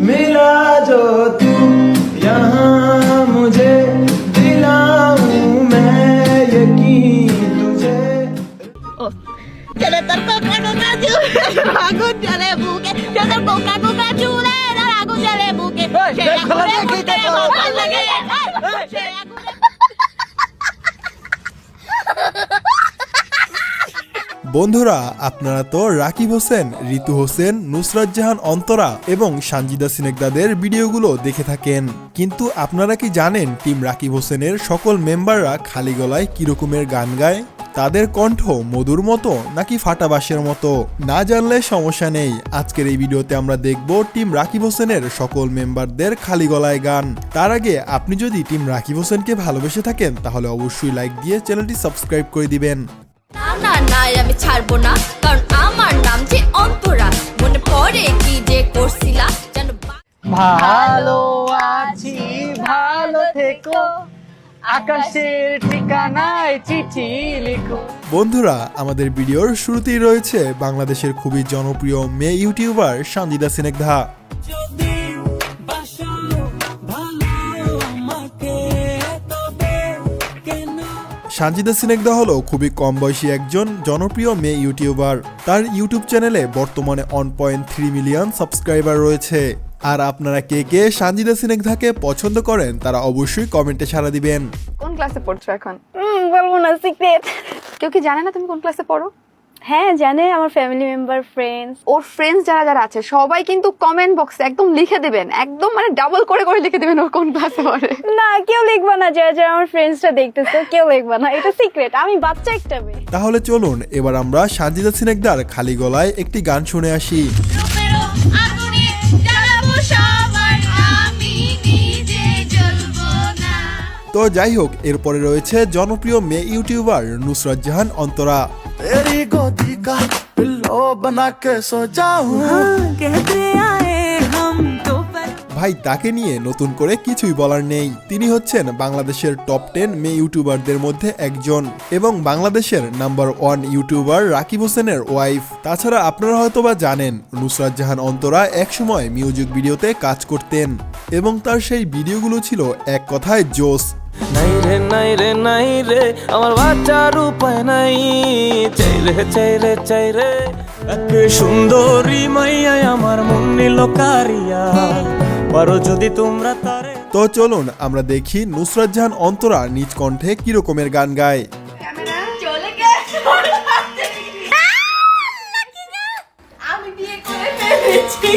मिला जो तू यहाँ मुझे दिलाऊं मैं यकीन तुझे। चले तर कोका कोका चूले आगू चले बुके चले कोका कोका चूले आगू चले बुके বন্ধুরা, আপনারা তো রাকিব হোসেন, ঋতু হোসেন, নুসরাত জাহান অন্তরা এবং সানজিদা সিনেকদাদের ভিডিওগুলো দেখে থাকেন, কিন্তু আপনারা কি জানেন টিম রাকিব হোসেনের সকল মেম্বাররা খালি গলায় কিরকমের গান গায়? তাদের কণ্ঠ মধুর মতো নাকি ফাটা বাঁশের মতো? না জানলে সমস্যা নেই, আজকের এই ভিডিওতে আমরা দেখব টিম রাকিব হোসেনের সকল মেম্বারদের খালি গলায় গান। তার আগে আপনি যদি টিম রাকিব হোসেনকে ভালোবেসে থাকেন তাহলে অবশ্যই লাইক দিয়ে চ্যানেলটি সাবস্ক্রাইব করে দিবেন। না না আমি ছাড়বো না, কারণ আমার নাম যে অন্তরা, মনে পড়ে কি যে করছিলা যেন ভালো আছি ভালো থেকো, আকাশের ঠিকানায় চিঠি লিখো। বন্ধুরা, আমাদের ভিডিওর শুরুতেই রয়েছে বাংলাদেশের খুবই জনপ্রিয় মেয়ে ইউটিউবার সানজিদা সিনেকদা। সানজিদা সিনেকদা হলো খুবই কম বয়সী একজন জনপ্রিয় মেয়ে ইউটিউবার। তার ইউটিউব চ্যানেলে বর্তমানে 1.3 মিলিয়ন সাবস্ক্রাইবার রয়েছে। আর আপনারা কে কে সানজিদা সিনেকদাকে পছন্দ করেন তারা অবশ্যই কমেন্টে সাড়া দিবেন। কোন ক্লাসে পড়ছো এখন? বলবো না, সিক্রেট। কেউ কি জানে না তুমি কোন ক্লাসে পড়ো? হ্যাঁ জানে, আমার ফ্যামিলি মেম্বার, ফ্রেন্ডস। ওর ফ্রেন্ডস যারা যারা আছে সবাই কিন্তু কমেন্ট বক্সে একদম লিখে দিবেন, একদম মানে ডাবল করে করে লিখে দিবেন ও কোন ক্লাসে পড়ে। না, কেউ লিখবা না, যারা যারা আমার ফ্রেন্ডসটা দেখতেছে কেউ লিখবা না, এটা সিক্রেট। আমি বাচ্চা একটা মেয়ে। তাহলে চলুন এবার আমরা সানজিদা সিনেকদার খালি গলায় একটি গান শুনে আসি। তো যাই হোক, এরপরে রয়েছে জনপ্রিয় মেয়ে ইউটিউবার নুসরাত জাহান অন্তরা। ভাই, তাকে নিয়ে নতুন করে কিছুই বলার নেই। তিনি হচ্ছেন বাংলাদেশের টপ 10 মেয়ে ইউটিউবারদের মধ্যে একজন এবং বাংলাদেশের নাম্বার 1 ইউটিউবার রাকিব হোসেনের ওয়াইফ। তাছাড়া আপনারা হয়তোবা জানেন নুসরাত জাহান অন্তরা একসময় মিউজিক ভিডিওতে কাজ করতেন এবং তার সেই ভিডিওগুলো ছিল এক কথায় জোস। নাই রে নাই রে নাই রে আমার বাচ্চার উপায় নাই, চাই রে এক সুন্দরী মাইয়া আমার মন নিল কারিয়া, পারো যদি তোমরা তারে। তো চলুন আমরা দেখি নুসরাত জাহান অন্তরা নিজ কণ্ঠে কিরকমের গান গায়। আমি বিয়ে করে ফেলেছি।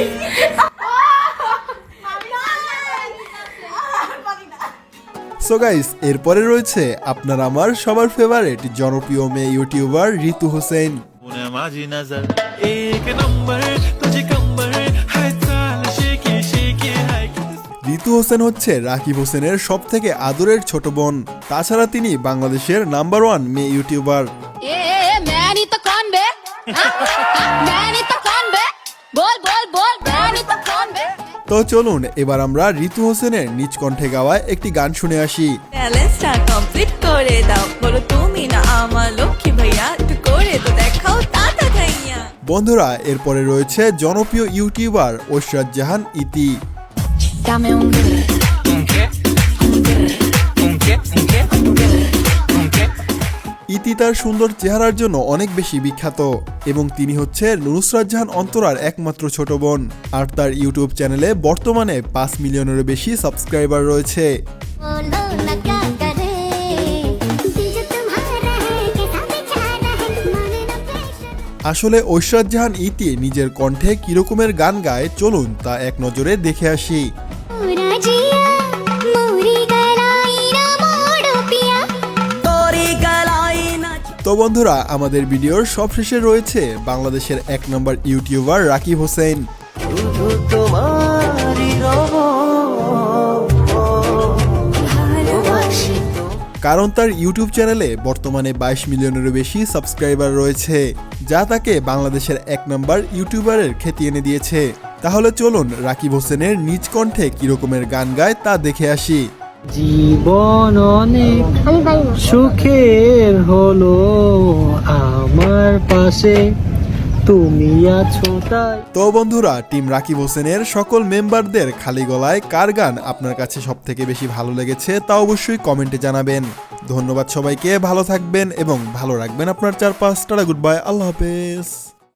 সো গাইস, এরপরে রয়েছে আপনার আমার সবার ফেভারিট জনপ্রিয় মেয়ে ইউটিউবার ঋতু হোসেন। ঋতু হোসেন হচ্ছে রাকিব হোসেনের সব থেকে আদরের ছোট বোন। তাছাড়া তিনি বাংলাদেশের নাম্বার 1 মেয়ে ইউটিউবার। তো চলুন এবার আমরা ঋতু হোসেনের নিজ কণ্ঠে গাওয়া একটি গান শুনে আসি। ব্যালেন্সটা কমপ্লিট করে দাও, বলো তুমি না আমার লক্ষ্মী ভাইয়া, একটু করে তো দেখাও তাতা খাইয়া। বন্ধুরা, এরপরে রয়েছে জনপ্রিয় ইউটিউবার ঐশ্বরাত জাহান ইতি। ইতি তার সুন্দর চেহারার জন্য অনেক বেশি বিখ্যাত এবং তিনি হচ্ছে নুসরাত জাহান অন্তরার একমাত্র ছোট বোন। আর তার ইউটিউব চ্যানেলে বর্তমানে 5 মিলিয়নেরও বেশি সাবস্ক্রাইবার রয়েছে। আসলে ঐশ্বরাত জাহান ইতি নিজের কণ্ঠে কিরকমের গান গায় চলুন তা এক নজরে দেখে আসি। তো বন্ধুরা, আমাদের ভিডিওর সবশেষে রয়েছে বাংলাদেশের 1 নম্বর ইউটিউবার রাকিব হোসেন। কারণ তার ইউটিউব চ্যানেলে বর্তমানে 22 মিলিয়নেরও বেশি সাবস্ক্রাইবার রয়েছে, যা তাকে বাংলাদেশের 1 নম্বর ইউটিউবারের খ্যাতি এনে দিয়েছে। তাহলে চলুন রাকিব হোসেনের নিজ কণ্ঠে কিরকমের গান গায় তা দেখে আসি। জীবন অনেক সুখের হলো আমার পাশে, তুমি আছো তাই। তো বন্ধুরা, টিম রাকিব হোসেনের সকল মেম্বারদের খালি গলায় কার গান আপনার কাছে সব থেকে বেশি ভালো লেগেছে তা অবশ্যই কমেন্টে জানাবেন। ধন্যবাদ সবাইকে, ভালো থাকবেন এবং ভালো রাখবেন আপনার চারপাশ। টাটা, গুড বাই, আল্লাহ হাফেজ।